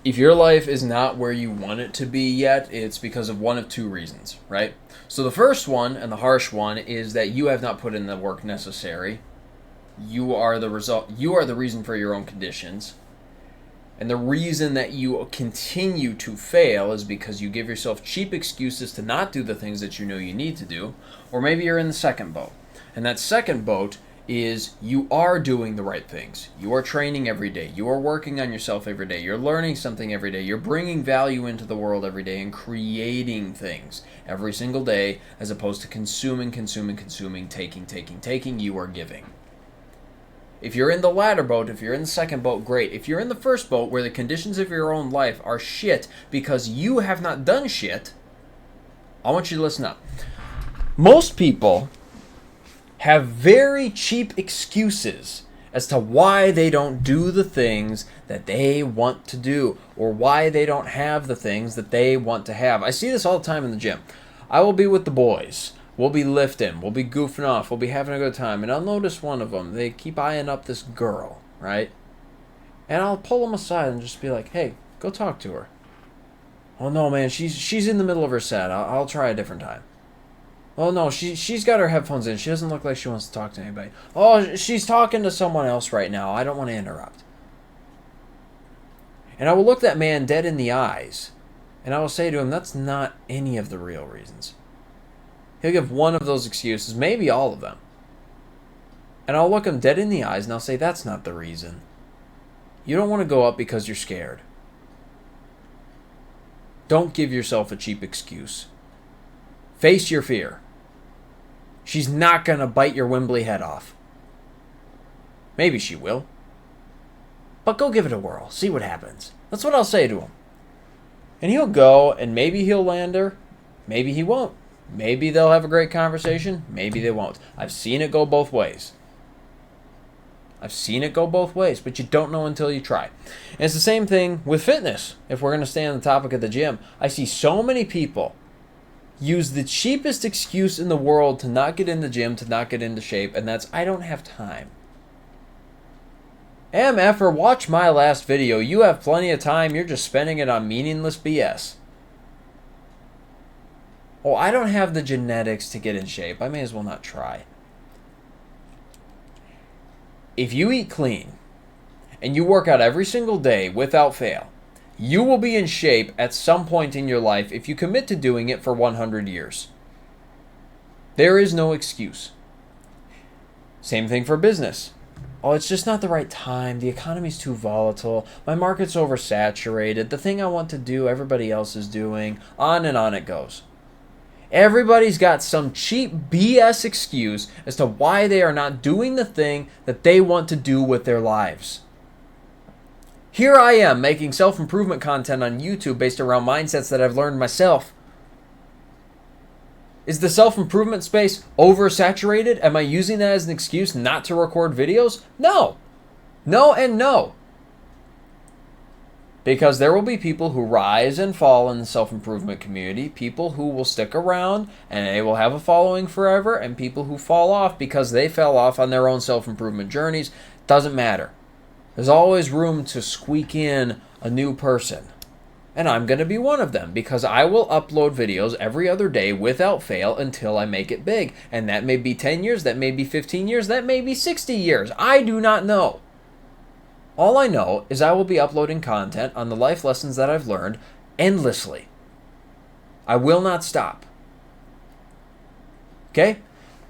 If your life is not where you want it to be yet, it's because of one of two reasons, right? So the first one, and the harsh one, is that you have not put in the work necessary. You are the result. You are the reason for your own conditions. And the reason that you continue to fail is because you give yourself cheap excuses to not do the things that you know you need to do. Or maybe you're in the second boat. And that second boat is you are doing the right things. You are training every day. You are working on yourself every day. You're learning something every day. You're bringing value into the world every day and creating things every single day, as opposed to consuming, taking. You are giving. If you're in the latter boat, if you're in the second boat, great. If you're in the first boat where the conditions of your own life are shit because you have not done shit, I want you to listen up. Most people have very cheap excuses as to why they don't do the things that they want to do, or why they don't have the things that they want to have. I see this all the time in the gym. I will be with the boys. We'll be lifting. We'll be goofing off. We'll be having a good time. And I'll notice one of them. They keep eyeing up this girl, right? And I'll pull them aside and just be like, hey, go talk to her. Oh, no, man. She's in the middle of her set. I'll try a different time. Oh, no, she's got her headphones in. She doesn't look like she wants to talk to anybody. Oh, she's talking to someone else right now. I don't want to interrupt. And I will look that man dead in the eyes, and I will say to him, that's not any of the real reasons. He'll give one of those excuses, maybe all of them. And I'll look him dead in the eyes, and I'll say, that's not the reason. You don't want to go up because you're scared. Don't give yourself a cheap excuse. Face your fear. She's not going to bite your Wembley head off. Maybe she will. But go give it a whirl. See what happens. That's what I'll say to him. And he'll go, and maybe he'll land her. Maybe he won't. Maybe they'll have a great conversation. Maybe they won't. I've seen it go both ways. But you don't know until you try. And it's the same thing with fitness. If we're going to stay on the topic of the gym, I see so many people use the cheapest excuse in the world to not get in the gym, to not get into shape, and that's, I don't have time. MFer, watch my last video. You have plenty of time. You're just spending it on meaningless BS. Oh, I don't have the genetics to get in shape. I may as well not try. If you eat clean and you work out every single day without fail, you will be in shape at some point in your life if you commit to doing it for 100 years. There is no excuse. Same thing for business. Oh, it's just not the right time. The economy's too volatile. My market's oversaturated. The thing I want to do, everybody else is doing. On and on it goes. Everybody's got some cheap BS excuse as to why they are not doing the thing that they want to do with their lives. Here I am making self-improvement content on YouTube based around mindsets that I've learned myself. Is the self-improvement space oversaturated? Am I using that as an excuse not to record videos? No. No and no. Because there will be people who rise and fall in the self-improvement community, people who will stick around and they will have a following forever, and people who fall off because they fell off on their own self-improvement journeys. Doesn't matter. There's always room to squeak in a new person. And I'm going to be one of them because I will upload videos every other day without fail until I make it big. And that may be 10 years, that may be 15 years, that may be 60 years. I do not know. All I know is I will be uploading content on the life lessons that I've learned endlessly. I will not stop. Okay?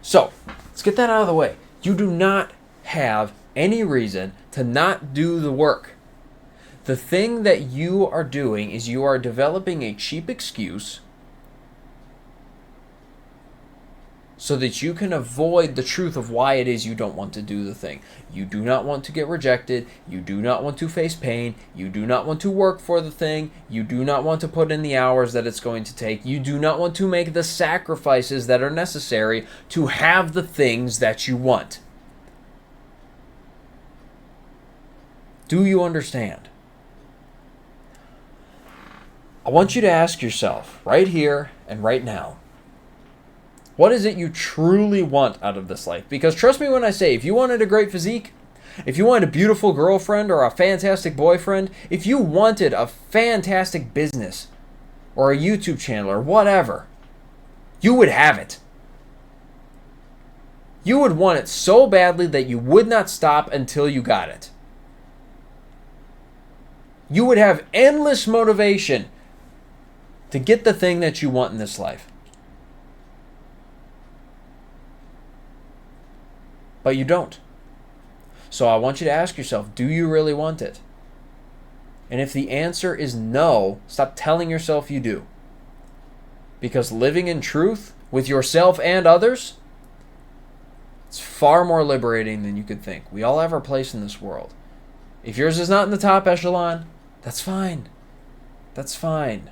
So, let's get that out of the way. You do not have any reason to not do the work. The thing that you are doing is you are developing a cheap excuse so that you can avoid the truth of why it is you don't want to do the thing. You do not want to get rejected. You do not want to face pain. You do not want to work for the thing. You do not want to put in the hours that it's going to take. You do not want to make the sacrifices that are necessary to have the things that you want. Do you understand? I want you to ask yourself right here and right now, what is it you truly want out of this life? Because trust me when I say, if you wanted a great physique, If you wanted a beautiful girlfriend or a fantastic boyfriend, if you wanted a fantastic business or a YouTube channel or whatever, you would have it. You would want it so badly that you would not stop until you got it. You would have endless motivation to get the thing that you want in this life. But you don't. So I want you to ask yourself, do you really want it? And if the answer is no, stop telling yourself you do. Because living in truth with yourself and others, it's far more liberating than you could think. We all have our place in this world. If yours is not in the top echelon, that's fine. That's fine.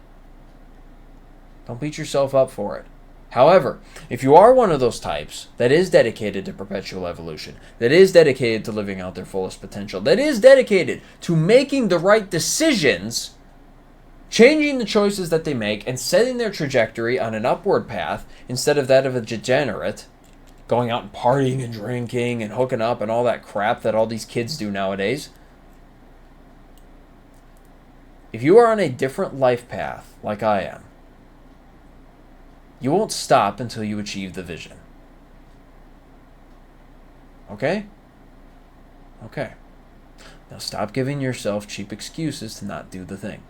Don't beat yourself up for it. However, if you are one of those types that is dedicated to perpetual evolution, that is dedicated to living out their fullest potential, that is dedicated to making the right decisions, changing the choices that they make, and setting their trajectory on an upward path instead of that of a degenerate, going out and partying and drinking and hooking up and all that crap that all these kids do nowadays. If you are on a different life path, like I am, you won't stop until you achieve the vision. Okay? Okay. Now stop giving yourself cheap excuses to not do the thing.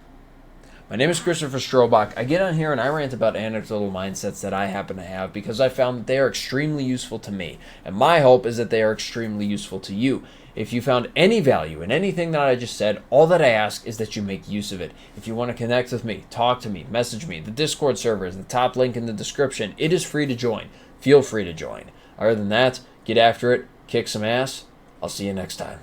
My name is Christopher Strobach. I get on here and I rant about anecdotal mindsets that I happen to have because I found that they are extremely useful to me. And my hope is that they are extremely useful to you. If you found any value in anything that I just said, all that I ask is that you make use of it. If you want to connect with me, talk to me, message me, the Discord server is the top link in the description. It is free to join. Feel free to join. Other than that, get after it, kick some ass. I'll see you next time.